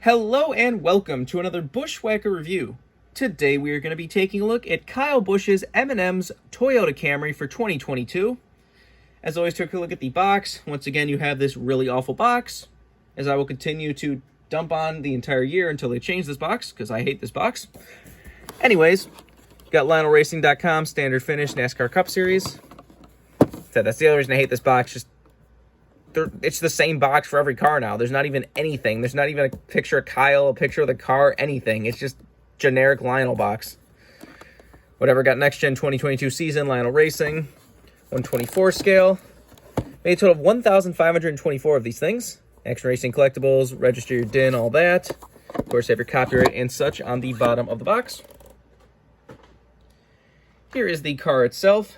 Hello and welcome to another BWhack review. Today we are going to be taking a look at Kyle Busch's M&Ms Toyota Camry for 2022. As always, took a look at the box. Once again, you have this really awful box, as I will continue to dump on the entire year until they change this box, because I hate this box. Anyways, got LionelRacing.com, standard finish, NASCAR Cup Series. So that's the other reason I hate this box, just it's the same box for every car now. There's not even anything. There's not even a picture of Kyle, a picture of the car, anything. It's just generic Lionel box. Whatever, got next gen 2022 season, Lionel Racing, 124 scale. Made a total of 1,524 of these things. Action Racing collectibles, register your DIN, all that. Of course, have your copyright and such on the bottom of the box. Here is the car itself.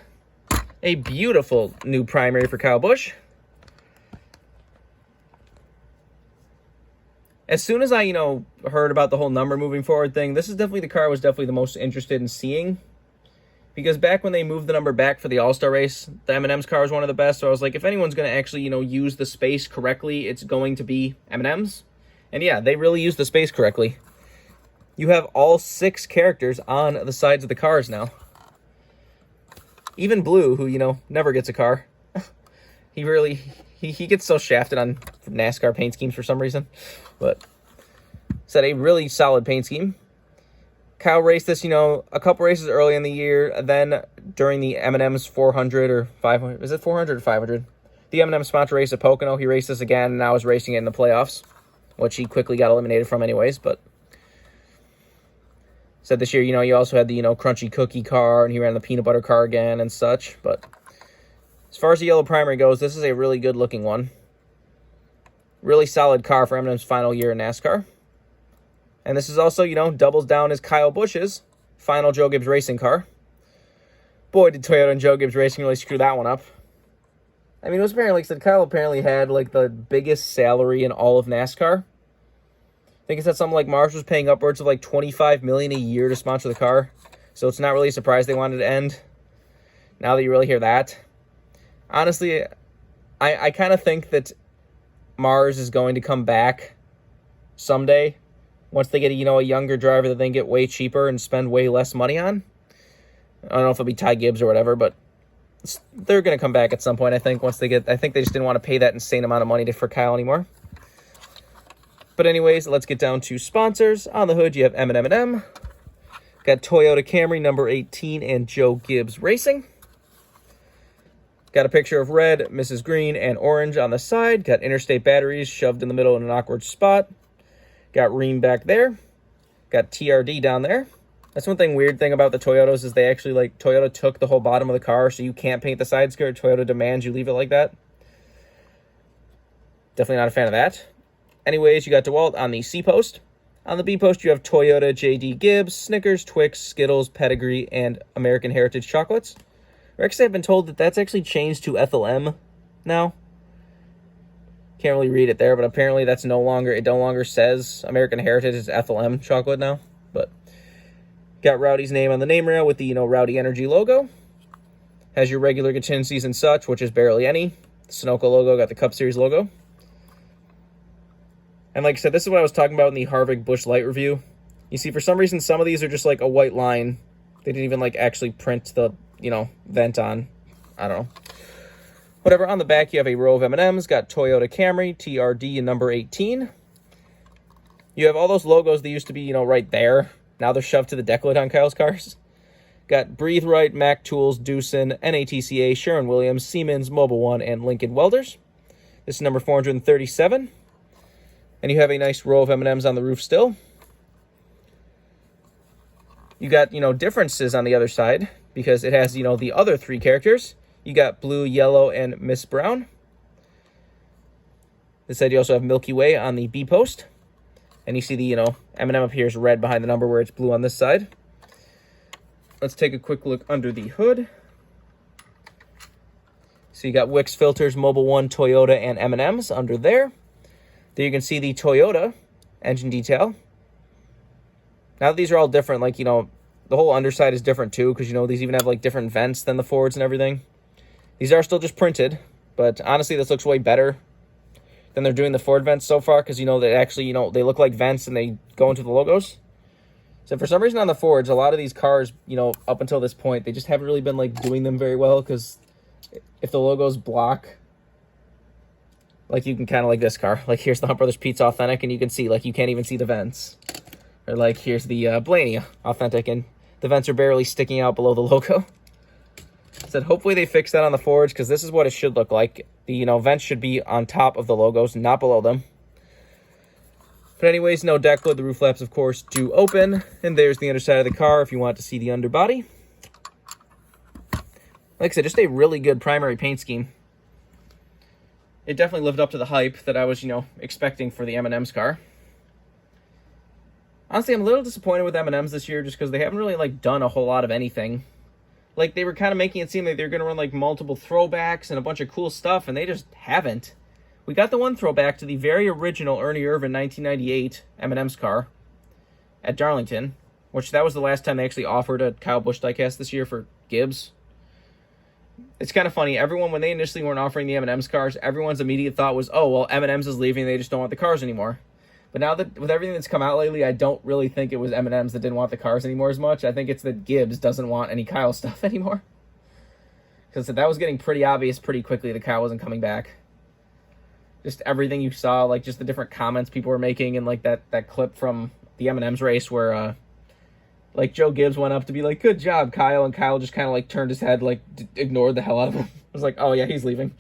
A beautiful new primary for Kyle Busch. As soon as I, heard about the whole number moving forward thing, this is definitely the car I was definitely the most interested in seeing. Because back when they moved the number back for the All-Star race, the M&Ms car was one of the best. So I was like, if anyone's going to actually, use the space correctly, it's going to be M&Ms. And yeah, they really used the space correctly. You have all 6 characters on the sides of the cars now. Even Blue, who, never gets a car. He gets so shafted on NASCAR paint schemes for some reason. But it's a really solid paint scheme. Kyle raced this, a couple races early in the year. Then during the M&Ms 400 or 500. Is it 400 or 500? The M&Ms sponsor race at Pocono. He raced this again, and now is racing it in the playoffs, which he quickly got eliminated from anyways. But said this year, you also had the, crunchy cookie car, and he ran the peanut butter car again and such. But as far as the yellow primary goes, this is a really good looking one. Really solid car for M&M's final year in NASCAR. And this is also, doubles down as Kyle Busch's final Joe Gibbs Racing car. Boy, did Toyota and Joe Gibbs Racing really screw that one up. I mean, it was apparently, like I said, Kyle apparently had, the biggest salary in all of NASCAR. I think it said something like Marsh was paying upwards of, $25 million a year to sponsor the car. So it's not really a surprise they wanted to end. Now that you really hear that. Honestly, I kind of think that Mars is going to come back someday once they get a younger driver that they can get way cheaper and spend way less money on. I don't know if it'll be Ty Gibbs or whatever, but they're going to come back at some point, I think, I think they just didn't want to pay that insane amount of money for Kyle anymore. But anyways, let's get down to sponsors. On the hood, you have M&M. Got Toyota Camry number 18 and Joe Gibbs Racing. Got a picture of red, Mrs. Green, and orange on the side. Got Interstate batteries shoved in the middle in an awkward spot. Got Ream back there. Got TRD down there. That's one weird thing about the Toyotas is they actually, Toyota took the whole bottom of the car, so you can't paint the side skirt. Toyota demands you leave it like that. Definitely not a fan of that. Anyways, you got DeWalt on the C post. On the B post, you have Toyota, JD Gibbs, Snickers, Twix, Skittles, Pedigree, and American Heritage chocolates. Actually, I've been told that that's actually changed to Ethel M now. Can't really read it there, but apparently it no longer says American Heritage. It's Ethel M chocolate now. But got Rowdy's name on the name rail with the, Rowdy Energy logo. Has your regular contingencies and such, which is barely any. The Sunoco logo, got the Cup Series logo. And like I said, this is what I was talking about in the Harvick Busch Light review. You see, for some reason, some of these are just a white line. They didn't even actually print the vent on. I don't know. Whatever. On the back, you have a row of M&Ms. Got Toyota Camry, TRD, and number 18. You have all those logos that used to be, right there. Now they're shoved to the deck lid on Kyle's cars. Got Breathe Right, Mac Tools, Doosan, NATCA, Sherwin-Williams, Siemens, Mobil One, and Lincoln Welders. This is number 437. And you have a nice row of M&Ms on the roof still. You got, differences on the other side because it has, the other 3 characters. You got Blue, Yellow, and Miss Brown. This side you also have Milky Way on the B post. And you see the, M&M up here is red behind the number where it's blue on this side. Let's take a quick look under the hood. So you got Wix filters, Mobil One, Toyota, and M&Ms under there. There you can see the Toyota engine detail. Now that these are all different, the whole underside is different too, because, these even have, different vents than the Fords and everything. These are still just printed, but honestly, this looks way better than they're doing the Ford vents so far, because, you know, they actually, you know, they look like vents and they go into the logos. So for some reason on the Fords, a lot of these cars, you know, up until this point, they just haven't really been, like, doing them very well, because if the logos block, like, you can kind of like this car. Like, here's the Hunt Brothers Pizza Authentic, and you can see, like, you can't even see the vents. Or, like, here's the Blaney Authentic, and the vents are barely sticking out below the logo. I said, hopefully they fix that on the Fords, because this is what it should look like. The, you know, vents should be on top of the logos, not below them. But anyways, no deck lid. The roof flaps, of course, do open. And there's the underside of the car if you want to see the underbody. Like I said, just a really good primary paint scheme. It definitely lived up to the hype that I was, you know, expecting for the M&Ms car. Honestly, I'm a little disappointed with M&Ms this year just because they haven't really, like, done a whole lot of anything. Like, they were kind of making it seem like they were going to run, like, multiple throwbacks and a bunch of cool stuff, and they just haven't. We got the one throwback to the very original Ernie Irvan 1998 M&M's car at Darlington, which that was the last time they actually offered a Kyle Busch diecast this year for Gibbs. It's kind of funny. Everyone, when they initially weren't offering the M&M's cars, everyone's immediate thought was, oh, well, M&M's is leaving. They just don't want the cars anymore. But now that with everything that's come out lately, I don't really think it was M&M's that didn't want the cars anymore as much. I think it's that Gibbs doesn't want any Kyle stuff anymore. Because that was getting pretty obvious pretty quickly that Kyle wasn't coming back. Just everything you saw, like just the different comments people were making, and like that clip from the M&M's race where like Joe Gibbs went up to be like, good job, Kyle, and Kyle just kind of like turned his head, like ignored the hell out of him. I was like, oh yeah, he's leaving.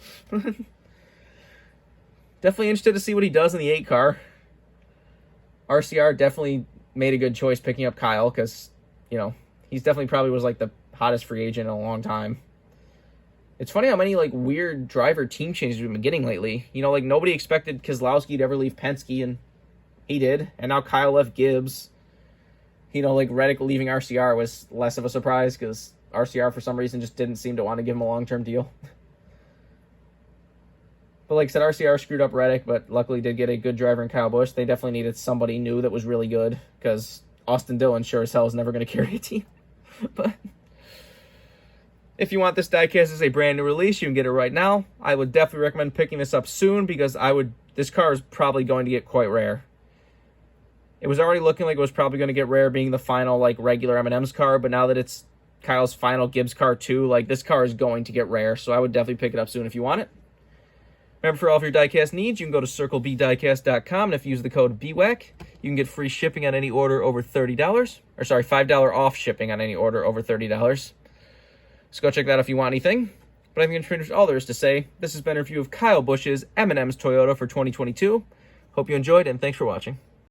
Definitely interested to see what he does in the 8 car. RCR definitely made a good choice picking up Kyle, because, you know, he's definitely probably was like the hottest free agent in a long time. It's funny how many, like, weird driver team changes we've been getting lately. You know, like, nobody expected Keselowski to ever leave Penske, and he did. And now Kyle left Gibbs. You know, like, Reddick leaving RCR was less of a surprise, because RCR, for some reason, just didn't seem to want to give him a long-term deal. But like I said, RCR screwed up Reddick, but luckily did get a good driver in Kyle Busch. They definitely needed somebody new that was really good, because Austin Dillon sure as hell is never going to carry a team. But if you want this diecast as a brand new release, you can get it right now. I would definitely recommend picking this up soon, because this car is probably going to get quite rare. It was already looking like it was probably going to get rare being the final, like, regular M&M's car, but now that it's Kyle's final Gibbs car too, like, this car is going to get rare, so I would definitely pick it up soon if you want it. Remember, for all of your diecast needs, you can go to circlebdiecast.com, and if you use the code BWhack, you can get free shipping on any order over $30. Or sorry, $5 off shipping on any order over $30. So go check that out if you want anything. But I think that's pretty much all there is to say. This has been a review of Kyle Busch's M&M's Toyota for 2022. Hope you enjoyed, and thanks for watching.